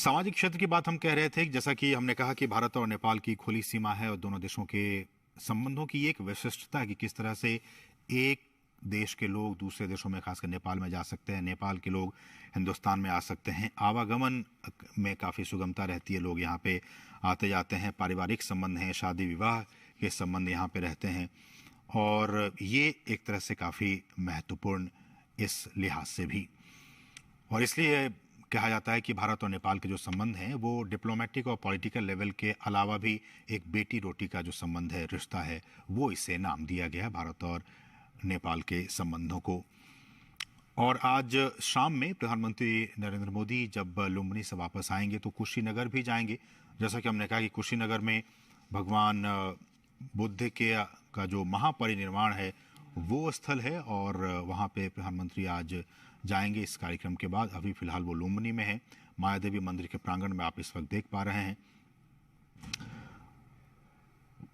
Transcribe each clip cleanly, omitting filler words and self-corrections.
सामाजिक क्षेत्र की बात हम कह रहे थे, जैसा कि हमने कहा कि भारत और नेपाल की खुली सीमा है और दोनों देशों के संबंधों की एक विशिष्टता है कि किस तरह से एक देश के लोग दूसरे देशों में, खासकर नेपाल में जा सकते हैं, नेपाल के लोग हिंदुस्तान में आ सकते हैं, आवागमन में काफ़ी सुगमता रहती है, लोग यहाँ पे आते जाते हैं, पारिवारिक संबंध हैं, शादी विवाह के संबंध यहाँ पे रहते हैं और ये एक तरह से काफ़ी महत्वपूर्ण इस लिहाज से भी। और इसलिए कहा जाता है कि भारत और नेपाल के जो संबंध हैं वो डिप्लोमेटिक और पॉलिटिकल लेवल के अलावा भी एक बेटी रोटी का जो संबंध है, रिश्ता है, वो इसे नाम दिया गया भारत और नेपाल के संबंधों को। और आज शाम में प्रधानमंत्री नरेंद्र मोदी जब लुम्बिनी से वापस आएंगे तो कुशीनगर भी जाएंगे। जैसा कि हमने कहा कि कुशीनगर में भगवान बुद्ध के का जो महापरिनिर्वाण है वो स्थल है और वहाँ पे प्रधानमंत्री आज जाएंगे इस कार्यक्रम के बाद। अभी फिलहाल वो लुम्बिनी में है, मायादेवी मंदिर के प्रांगण में आप इस वक्त देख पा रहे हैं।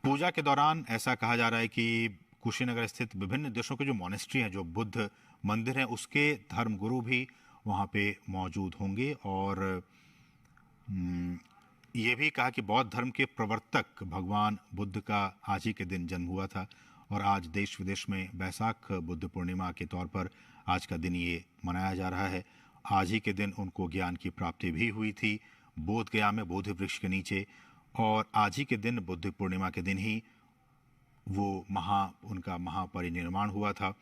पूजा के दौरान ऐसा कहा जा रहा है कि कुशीनगर स्थित विभिन्न देशों के जो मॉनेस्ट्री हैं, जो बुद्ध मंदिर हैं, उसके धर्मगुरु भी वहाँ पे मौजूद होंगे। और ये भी कहा कि बौद्ध धर्म के प्रवर्तक भगवान बुद्ध का आज ही के दिन जन्म हुआ था और आज देश विदेश में बैसाख बुद्ध पूर्णिमा के तौर पर आज का दिन ये मनाया जा रहा है। आज ही के दिन उनको ज्ञान की प्राप्ति भी हुई थी बोध गया में बोधि वृक्ष के नीचे, और आज ही के दिन बुद्ध पूर्णिमा के दिन ही वो उनका महापरिनिर्वाण हुआ था।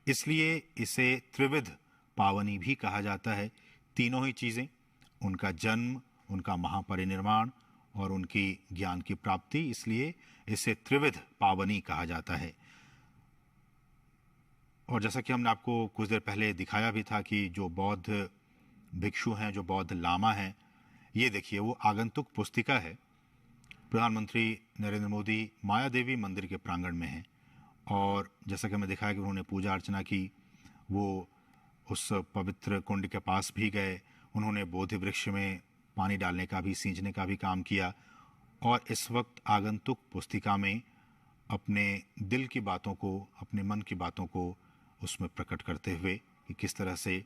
इसलिए इसे त्रिविध पावनी भी कहा जाता है। तीनों ही चीज़ें, उनका जन्म, उनका महापरिनिर्वाण और उनकी ज्ञान की प्राप्ति, इसलिए इसे त्रिविध पावनी कहा जाता है। और जैसा कि हमने आपको कुछ देर पहले दिखाया भी था कि जो बौद्ध भिक्षु हैं, जो बौद्ध लामा हैं, ये देखिए वो आगंतुक पुस्तिका है। प्रधानमंत्री नरेंद्र मोदी मायादेवी मंदिर के प्रांगण में हैं और जैसा कि हमें दिखाया कि उन्होंने पूजा अर्चना की, वो उस पवित्र कुंड के पास भी गए, उन्होंने बोधि वृक्ष में पानी डालने का भी, सींचने का भी काम किया और इस वक्त आगंतुक पुस्तिका में अपने दिल की बातों को, अपने मन की बातों को उसमें प्रकट करते हुए कि किस तरह से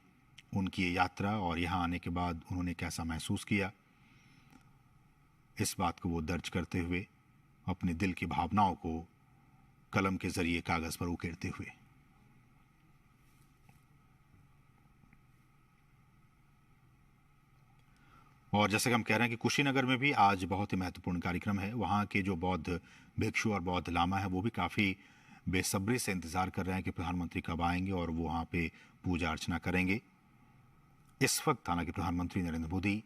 उनकी ये यात्रा और यहाँ आने के बाद उन्होंने कैसा महसूस किया, इस बात को वो दर्ज करते हुए अपने दिल की भावनाओं को कलम के जरिए कागज पर उकेरते हुए। और जैसे कि हम कह रहे हैं कि कुशीनगर में भी आज बहुत ही महत्वपूर्ण कार्यक्रम है। वहाँ के जो बौद्ध भिक्षु और बौद्ध लामा है वो भी काफ़ी बेसब्री से इंतज़ार कर रहे हैं कि प्रधानमंत्री कब आएंगे और वो वहाँ पे पूजा अर्चना करेंगे। इस वक्त हालांकि प्रधानमंत्री नरेंद्र मोदी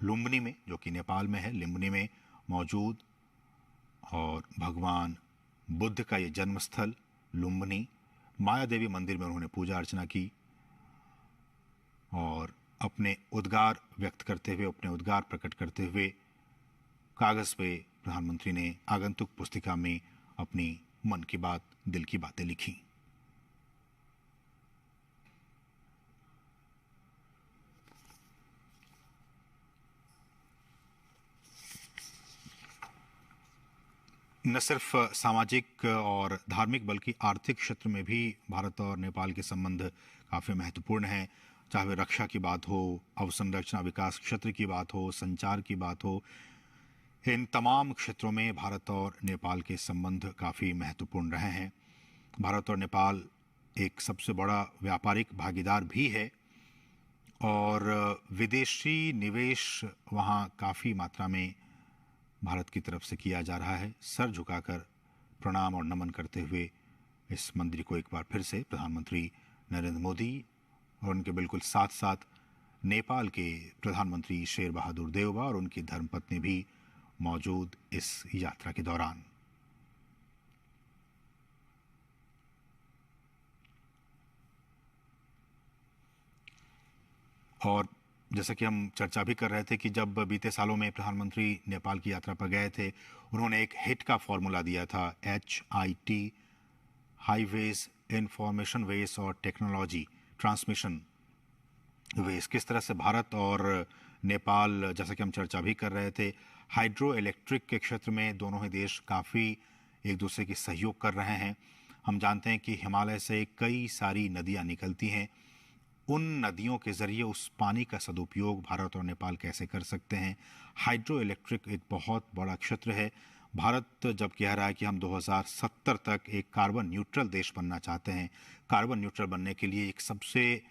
लुम्बिनी में, जो कि नेपाल में है, लुम्बिनी में मौजूद और भगवान बुद्ध का ये जन्म स्थल लुम्बिनी मायादेवी मंदिर में उन्होंने पूजा अर्चना की और अपने उद्गार व्यक्त करते हुए, अपने उद्गार प्रकट करते हुए कागज़ पे प्रधानमंत्री ने आगंतुक पुस्तिका में अपनी मन की बात, दिल की बातें लिखी। न सिर्फ सामाजिक और धार्मिक बल्कि आर्थिक क्षेत्र में भी भारत और नेपाल के संबंध काफ़ी महत्वपूर्ण हैं। चाहे रक्षा की बात हो, अवसंरचना विकास क्षेत्र की बात हो, संचार की बात हो, इन तमाम क्षेत्रों में भारत और नेपाल के संबंध काफ़ी महत्वपूर्ण रहे हैं। भारत और नेपाल एक सबसे बड़ा व्यापारिक भागीदार भी है और विदेशी निवेश वहाँ काफ़ी मात्रा में भारत की तरफ से किया जा रहा है। सर झुकाकर प्रणाम और नमन करते हुए इस मंदिर को एक बार फिर से प्रधानमंत्री नरेंद्र मोदी और उनके बिल्कुल साथ साथ नेपाल के प्रधानमंत्री शेर बहादुर देउबा और उनकी धर्मपत्नी भी मौजूद इस यात्रा के दौरान। और जैसा कि हम चर्चा भी कर रहे थे कि जब बीते सालों में प्रधानमंत्री नेपाल की यात्रा पर गए थे, उन्होंने एक हिट का फॉर्मूला दिया था, HIT, हाईवेज, इंफॉर्मेशन वेज और टेक्नोलॉजी ट्रांसमिशन वेज। किस तरह से भारत और नेपाल, जैसा कि हम चर्चा भी कर रहे थे, हाइड्रो इलेक्ट्रिक के क्षेत्र में दोनों ही देश काफ़ी एक दूसरे की सहयोग कर रहे हैं। हम जानते हैं कि हिमालय से कई सारी नदियाँ निकलती हैं उन नदियों के ज़रिए उस पानी का सदुपयोग भारत और नेपाल कैसे कर सकते हैं। हाइड्रो इलेक्ट्रिक एक बहुत बड़ा क्षेत्र है। भारत जब कह रहा है कि हम 2070 तक एक कार्बन न्यूट्रल देश बनना चाहते हैं, कार्बन न्यूट्रल बनने के लिए एक सबसे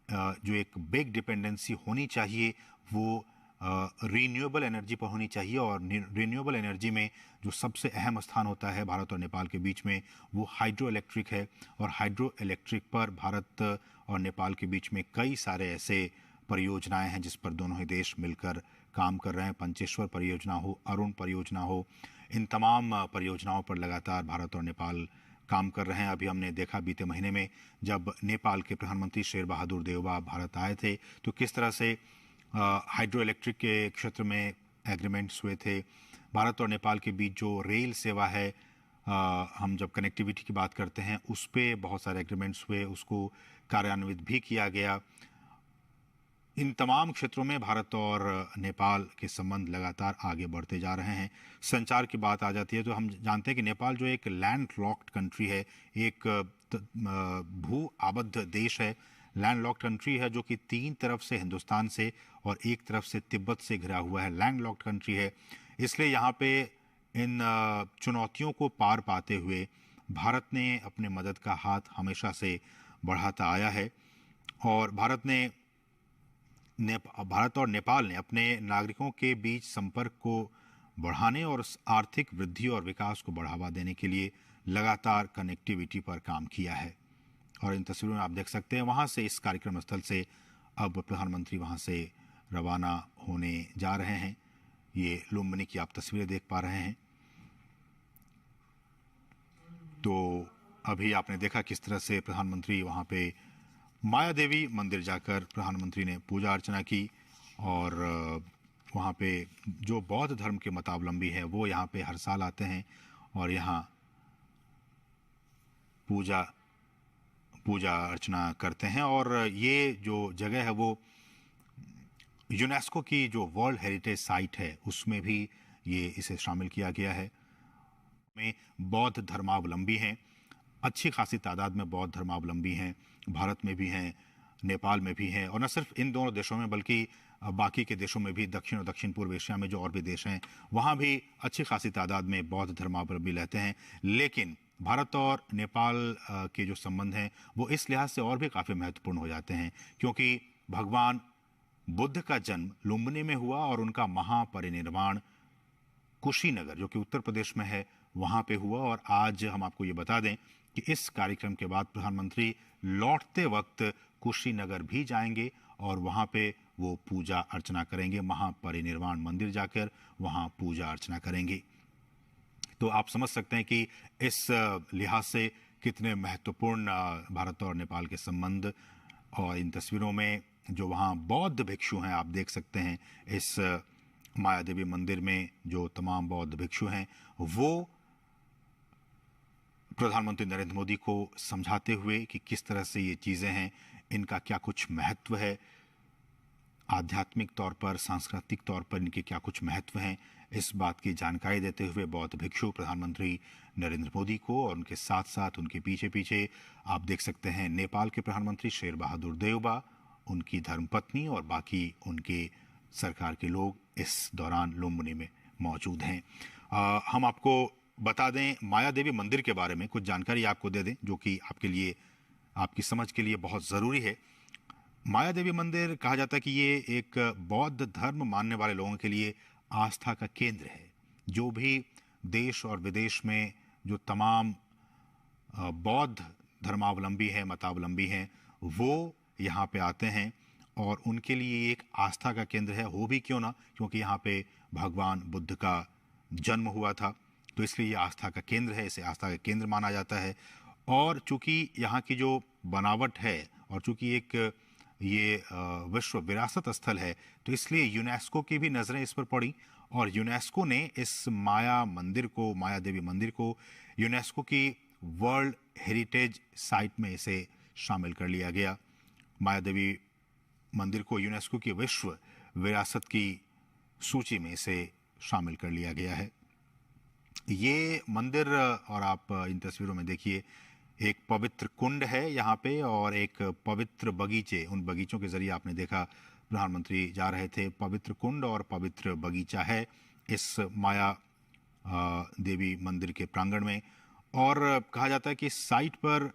जो एक बिग डिपेंडेंसी होनी चाहिए वो रीन्यूएबल एनर्जी पर होनी चाहिए। और रीन्यूएबल एनर्जी में जो सबसे अहम स्थान होता है भारत और नेपाल के बीच में, वो हाइड्रो इलेक्ट्रिक है। और हाइड्रो इलेक्ट्रिक पर भारत और नेपाल के बीच में कई सारे ऐसे परियोजनाएं हैं जिस पर दोनों ही देश मिलकर काम कर रहे हैं। पंचेश्वर परियोजना हो, अरुण परियोजना हो, इन तमाम परियोजनाओं पर लगातार भारत और नेपाल काम कर रहे हैं। अभी हमने देखा बीते महीने में जब नेपाल के प्रधानमंत्री शेर बहादुर देउबा भारत आए थे तो किस तरह से हाइड्रो इलेक्ट्रिक के क्षेत्र में एग्रीमेंट्स हुए थे। भारत और नेपाल के बीच जो रेल सेवा है, हम जब कनेक्टिविटी की बात करते हैं उस पर बहुत सारे एग्रीमेंट्स हुए, उसको कार्यान्वित भी किया गया। इन तमाम क्षेत्रों में भारत और नेपाल के संबंध लगातार आगे बढ़ते जा रहे हैं। संचार की बात आ जाती है तो हम जानते हैं कि नेपाल जो एक लैंड लॉक्ड कंट्री है, एक भू आबद्ध देश है, लैंड लॉक्ड कंट्री है जो कि 3 तरफ से हिंदुस्तान से और एक तरफ से तिब्बत से घिरा हुआ है, लैंड लॉक्ड कंट्री है। इसलिए यहाँ पे इन चुनौतियों को पार पाते हुए भारत ने अपने मदद का हाथ हमेशा से बढ़ाता आया है। और भारत और नेपाल ने अपने नागरिकों के बीच संपर्क को बढ़ाने और आर्थिक वृद्धि और विकास को बढ़ावा देने के लिए लगातार कनेक्टिविटी पर काम किया है। और इन तस्वीरों में आप देख सकते हैं वहाँ से, इस कार्यक्रम स्थल से अब प्रधानमंत्री वहाँ से रवाना होने जा रहे हैं। ये लुम्बिनी की आप तस्वीरें देख पा रहे हैं। तो अभी आपने देखा किस तरह से प्रधानमंत्री वहाँ पे माया देवी मंदिर जाकर प्रधानमंत्री ने पूजा अर्चना की। और वहाँ पे जो बौद्ध धर्म के मतावलंबी हैं वो यहाँ पे हर साल आते हैं और यहाँ पूजा अर्चना करते हैं। और ये जो जगह है वो यूनेस्को की जो वर्ल्ड हेरिटेज साइट है उसमें भी इसे शामिल किया गया है। में बौद्ध धर्मावलंबी हैं, अच्छी खासी तादाद में बौद्ध धर्मावलंबी हैं, भारत में भी हैं, नेपाल में भी हैं। और न सिर्फ इन दोनों देशों में बल्कि बाकी के देशों में भी, दक्षिण और दक्षिण पूर्व एशिया में जो और भी देश हैं वहाँ भी अच्छी खासी तादाद में बौद्ध धर्मावलंबी रहते हैं। लेकिन भारत और नेपाल के जो संबंध हैं वो इस लिहाज से और भी काफ़ी महत्वपूर्ण हो जाते हैं क्योंकि भगवान बुद्ध का जन्म लुम्बिनी में हुआ और उनका महापरिनिर्वाण कुशीनगर जो कि उत्तर प्रदेश में है वहाँ पे हुआ। और आज हम आपको ये बता दें कि इस कार्यक्रम के बाद प्रधानमंत्री लौटते वक्त कुशीनगर भी जाएंगे और वहाँ पे वो पूजा अर्चना करेंगे, महापरिनिर्वाण मंदिर जाकर वहाँ पूजा अर्चना करेंगे। तो आप समझ सकते हैं कि इस लिहाज से कितने महत्वपूर्ण भारत और नेपाल के संबंध। और इन तस्वीरों में जो वहाँ बौद्ध भिक्षु हैं आप देख सकते हैं, इस माया देवी मंदिर में जो तमाम बौद्ध भिक्षु हैं वो प्रधानमंत्री नरेंद्र मोदी को समझाते हुए कि किस तरह से ये चीज़ें हैं, इनका क्या कुछ महत्व है, आध्यात्मिक तौर पर, सांस्कृतिक तौर पर इनके क्या कुछ महत्व हैं, इस बात की जानकारी देते हुए बौद्ध भिक्षु प्रधानमंत्री नरेंद्र मोदी को और उनके साथ साथ उनके पीछे पीछे आप देख सकते हैं नेपाल के प्रधानमंत्री शेर बहादुर देउबा, उनकी धर्मपत्नी और बाकी उनके सरकार के लोग इस दौरान लुम्बिनी में मौजूद हैं। हम आपको बता दें माया देवी मंदिर के बारे में कुछ जानकारी आपको दे दें जो कि आपके लिए, आपकी समझ के लिए बहुत ज़रूरी है। माया देवी मंदिर कहा जाता है कि ये एक बौद्ध धर्म मानने वाले लोगों के लिए आस्था का केंद्र है। जो भी देश और विदेश में जो तमाम बौद्ध धर्मावलंबी हैं, मतावलंबी हैं, वो यहाँ पे आते हैं और उनके लिए एक आस्था का केंद्र है। हो भी क्यों ना, क्योंकि यहाँ पे भगवान बुद्ध का जन्म हुआ था, तो इसलिए ये आस्था का केंद्र है, इसे आस्था का केंद्र माना जाता है। और चूँकि यहाँ की जो बनावट है और चूँकि एक ये विश्व विरासत स्थल है तो इसलिए यूनेस्को की भी नज़रें इस पर पड़ी और यूनेस्को ने इस माया देवी मंदिर को यूनेस्को की वर्ल्ड हेरिटेज साइट में इसे शामिल कर लिया गया। माया देवी मंदिर को यूनेस्को की विश्व विरासत की सूची में इसे शामिल कर लिया गया है। ये मंदिर, और आप इन तस्वीरों में देखिए, एक पवित्र कुंड है यहाँ पे और एक पवित्र बगीचे, उन बगीचों के जरिए आपने देखा प्रधानमंत्री जा रहे थे। पवित्र कुंड और पवित्र बगीचा है इस माया देवी मंदिर के प्रांगण में। और कहा जाता है कि इस साइट पर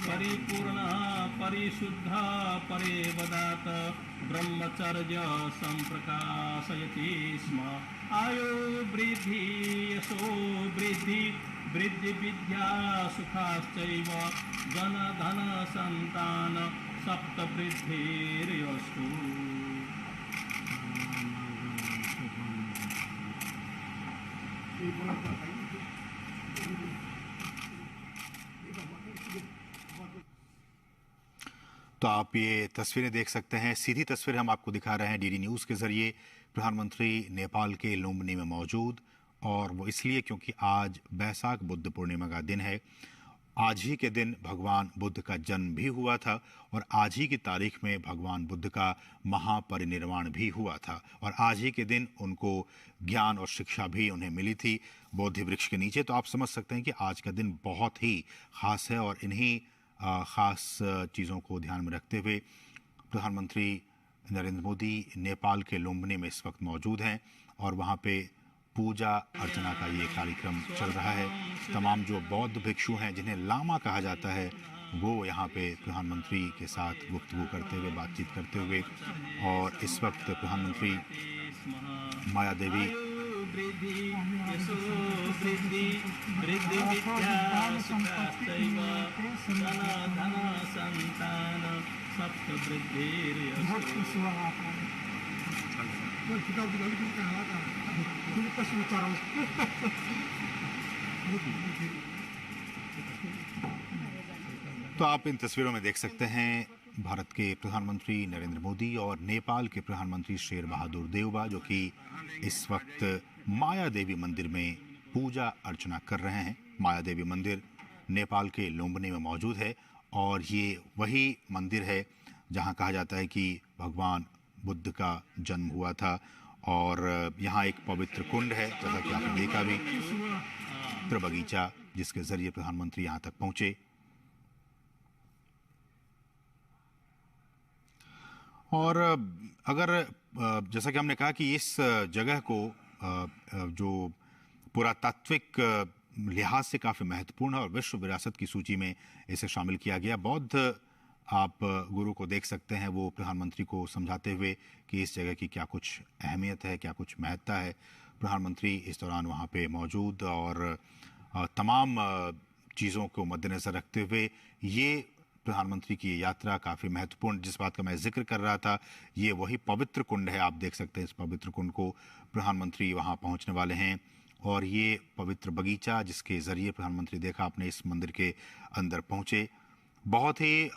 परिपूर्ण परिशुद्ध परेवदात ब्रह्मचर्य संप्रकाशयति स्म। आयो वृद्धि यशो वृद्धि वृद्धि विद्या सुखाश्चैव जन धन संतान सप्त वृद्धिर्यस्तु। तो आप ये तस्वीरें देख सकते हैं, सीधी तस्वीर हम आपको दिखा रहे हैं डीडी न्यूज़ के ज़रिए। प्रधानमंत्री नेपाल के लुम्बिनी में मौजूद, और वो इसलिए क्योंकि आज बैसाख बुद्ध पूर्णिमा का दिन है। आज ही के दिन भगवान बुद्ध का जन्म भी हुआ था और आज ही की तारीख में भगवान बुद्ध का महापरिनिर्वाण भी हुआ था, और आज ही के दिन उनको ज्ञान और शिक्षा भी उन्हें मिली थी बोधि वृक्ष के नीचे। तो आप समझ सकते हैं कि आज का दिन बहुत ही ख़ास है, और इन्हीं ख़ास चीज़ों को ध्यान में रखते हुए प्रधानमंत्री नरेंद्र मोदी नेपाल के लुम्बिनी में इस वक्त मौजूद हैं, और वहाँ पे पूजा अर्चना का ये कार्यक्रम चल रहा है। तमाम जो बौद्ध भिक्षु हैं, जिन्हें लामा कहा जाता है, वो यहाँ पे प्रधानमंत्री के साथ गुफ्तगू करते हुए, बातचीत करते हुए, और इस वक्त प्रधानमंत्री माया देवी तो आप इन तस्वीरों में देख सकते हैं भारत के प्रधानमंत्री नरेंद्र मोदी और नेपाल के प्रधानमंत्री शेर बहादुर देउबा, जो कि इस वक्त माया देवी मंदिर में पूजा अर्चना कर रहे हैं। माया देवी मंदिर नेपाल के लुम्बिनी में मौजूद है, और ये वही मंदिर है जहां कहा जाता है कि भगवान बुद्ध का जन्म हुआ था। और यहाँ एक पवित्र कुंड है, जैसा कि आपने देखा भी, पवित्र बगीचा, जिसके जरिए प्रधानमंत्री यहाँ तक पहुंचे। और अगर जैसा कि हमने कहा कि इस जगह को जो पुरातात्विक लिहाज से काफ़ी महत्वपूर्ण है और विश्व विरासत की सूची में इसे शामिल किया गया। बौद्ध आप गुरु को देख सकते हैं, वो प्रधानमंत्री को समझाते हुए कि इस जगह की क्या कुछ अहमियत है, क्या कुछ महत्ता है। प्रधानमंत्री इस दौरान वहाँ पे मौजूद, और तमाम चीज़ों को मद्देनज़र रखते हुए ये प्रधानमंत्री की यात्रा काफ़ी महत्वपूर्ण, जिस बात का मैं जिक्र कर रहा था, ये वही पवित्र कुंड है। आप देख सकते हैं इस पवित्र कुंड को, प्रधानमंत्री वहाँ पहुँचने वाले हैं। और ये पवित्र बगीचा, जिसके ज़रिए प्रधानमंत्री देखा आपने इस मंदिर के अंदर पहुँचे, बहुत ही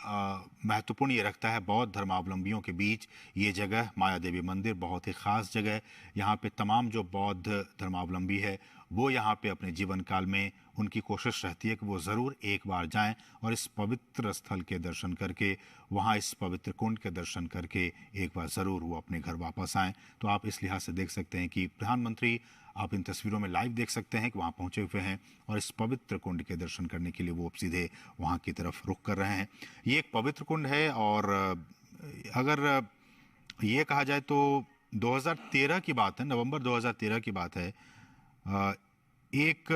महत्वपूर्ण ये रखता है बौद्ध धर्मावलंबियों के बीच ये जगह माया देवी मंदिर बहुत ही ख़ास जगह है। यहाँ पे तमाम जो बौद्ध धर्मावलंबी है वो यहाँ पे अपने जीवन काल में उनकी कोशिश रहती है कि वो ज़रूर एक बार जाएं और इस पवित्र स्थल के दर्शन करके, वहाँ इस पवित्र कुंड के दर्शन करके एक बार ज़रूर वो अपने घर वापस आएँ। तो आप इस लिहाज से देख सकते हैं कि प्रधानमंत्री, आप इन तस्वीरों में लाइव देख सकते हैं कि वहाँ पहुँचे हुए हैं और इस पवित्र कुंड के दर्शन करने के लिए वो अब सीधे वहाँ की तरफ रुख कर रहे हैं। ये एक पवित्र कुंड है और अगर ये कहा जाए तो 2013 की बात है, नवंबर 2013 की बात है। एक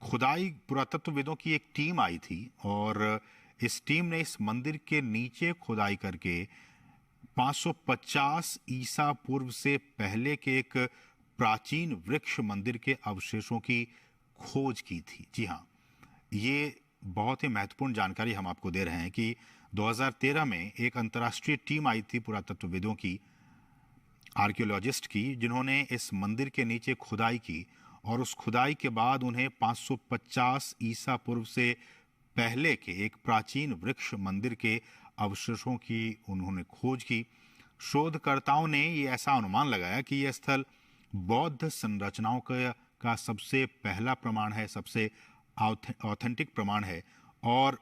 खुदाई पुरातत्वविदों की एक टीम आई थी और इस टीम ने इस मंदिर के नीचे खुदाई करके 550 ईसा पूर्व से पहले के एक प्राचीन वृक्ष मंदिर के अवशेषों की खोज की थी। जी हाँ, ये बहुत ही महत्वपूर्ण जानकारी हम आपको दे रहे हैं कि 2013 में एक अंतर्राष्ट्रीय टीम आई थी पुरातत्वविदों की, आर्कियोलॉजिस्ट की, जिन्होंने इस मंदिर के नीचे खुदाई की और उस खुदाई के बाद उन्हें 550 ईसा पूर्व से पहले के एक प्राचीन वृक्ष मंदिर के अवशेषों की उन्होंने खोज की। शोधकर्ताओं ने ये ऐसा अनुमान लगाया कि यह स्थल बौद्ध संरचनाओं का सबसे पहला प्रमाण है, सबसे ऑथेंटिक प्रमाण है और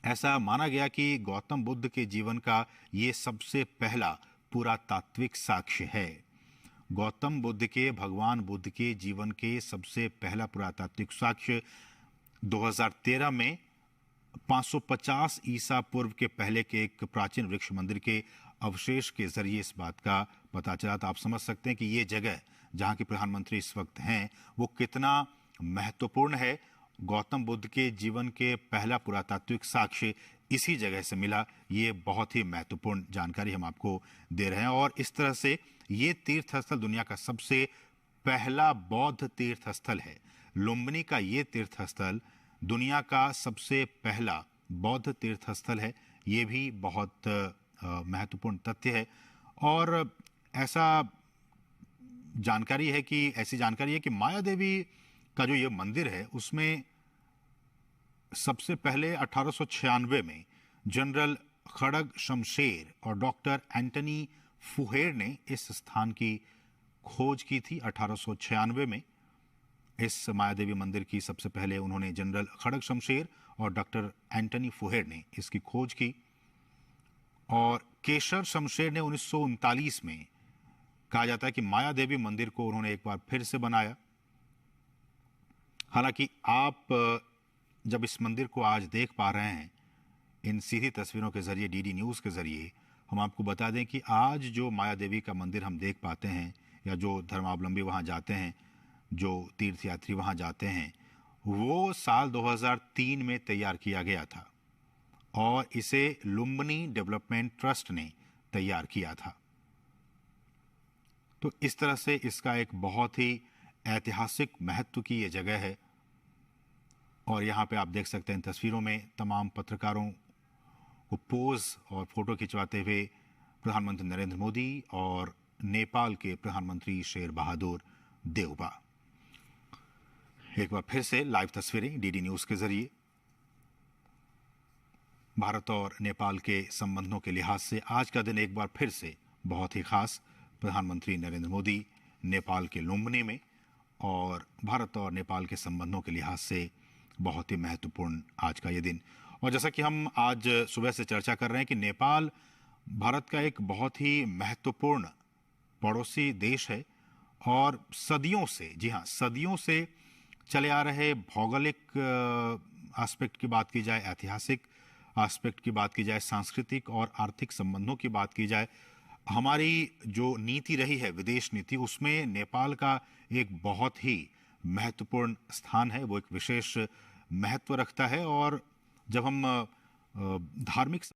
ऐसा माना गया कि गौतम बुद्ध के जीवन का ये सबसे पहला पुरातात्विक साक्ष्य है। गौतम बुद्ध के, भगवान बुद्ध के जीवन के सबसे पहला पुरातात्विक साक्ष्य 2013 में 550 ईसा पूर्व के पहले के एक प्राचीन वृक्ष मंदिर के अवशेष के जरिए इस बात का पता चला। तो आप समझ सकते हैं कि ये जगह जहाँ के प्रधानमंत्री इस वक्त हैं वो कितना महत्वपूर्ण है। गौतम बुद्ध के जीवन के पहला पुरातात्विक साक्ष्य इसी जगह से मिला। ये बहुत ही महत्वपूर्ण जानकारी हम आपको दे रहे हैं और इस तरह से ये तीर्थ स्थल दुनिया का सबसे पहला बौद्ध तीर्थ स्थल है। लुम्बिनी का ये तीर्थ स्थल दुनिया का सबसे पहला बौद्ध तीर्थ स्थल है। ये भी बहुत महत्वपूर्ण तथ्य है और ऐसा जानकारी है कि ऐसी जानकारी है कि माया देवी का जो ये मंदिर है उसमें सबसे पहले 1896 में जनरल खड़ग शमशेर और डॉक्टर एंटनी फुहेर ने इस स्थान की खोज की थी। 1896 में इस माया देवी मंदिर की सबसे पहले उन्होंने जनरल खड़ग शमशेर और डॉक्टर एंटनी फुहेर ने इसकी खोज की और केशर शमशेर ने 1939 में, कहा जाता है कि माया देवी मंदिर को उन्होंने एक बार फिर से बनाया। हालांकि आप जब इस मंदिर को आज देख पा रहे हैं इन सीधी तस्वीरों के जरिए, डीडी न्यूज़ के जरिए, हम आपको बता दें कि आज जो माया देवी का मंदिर हम देख पाते हैं या जो धर्मावलंबी वहां जाते हैं, जो तीर्थयात्री वहां जाते हैं, वो साल 2003 में तैयार किया गया था और इसे लुम्बिनी डेवलपमेंट ट्रस्ट ने तैयार किया था। तो इस तरह से इसका एक बहुत ही ऐतिहासिक महत्व की ये जगह है और यहाँ पे आप देख सकते हैं तस्वीरों में तमाम पत्रकारों को पोज और फोटो खिंचवाते हुए प्रधानमंत्री नरेंद्र मोदी और नेपाल के प्रधानमंत्री शेर बहादुर देउबा। एक बार फिर से लाइव तस्वीरें डीडी न्यूज़ के जरिए। भारत और नेपाल के संबंधों के लिहाज से आज का दिन एक बार फिर से बहुत ही खास। प्रधानमंत्री नरेंद्र मोदी नेपाल के लुम्बिनी में और भारत और नेपाल के संबंधों के लिहाज से बहुत ही महत्वपूर्ण आज का ये दिन। और जैसा कि हम आज सुबह से चर्चा कर रहे हैं कि नेपाल भारत का एक बहुत ही महत्वपूर्ण पड़ोसी देश है और सदियों से, जी हाँ, सदियों से चले आ रहे भौगोलिक एस्पेक्ट की बात की जाए, ऐतिहासिक एस्पेक्ट की बात की जाए, सांस्कृतिक और आर्थिक संबंधों की बात की जाए, हमारी जो नीति रही है विदेश नीति, उसमें नेपाल का एक बहुत ही महत्वपूर्ण स्थान है, वो एक विशेष महत्व रखता है। और जब हम धार्मिक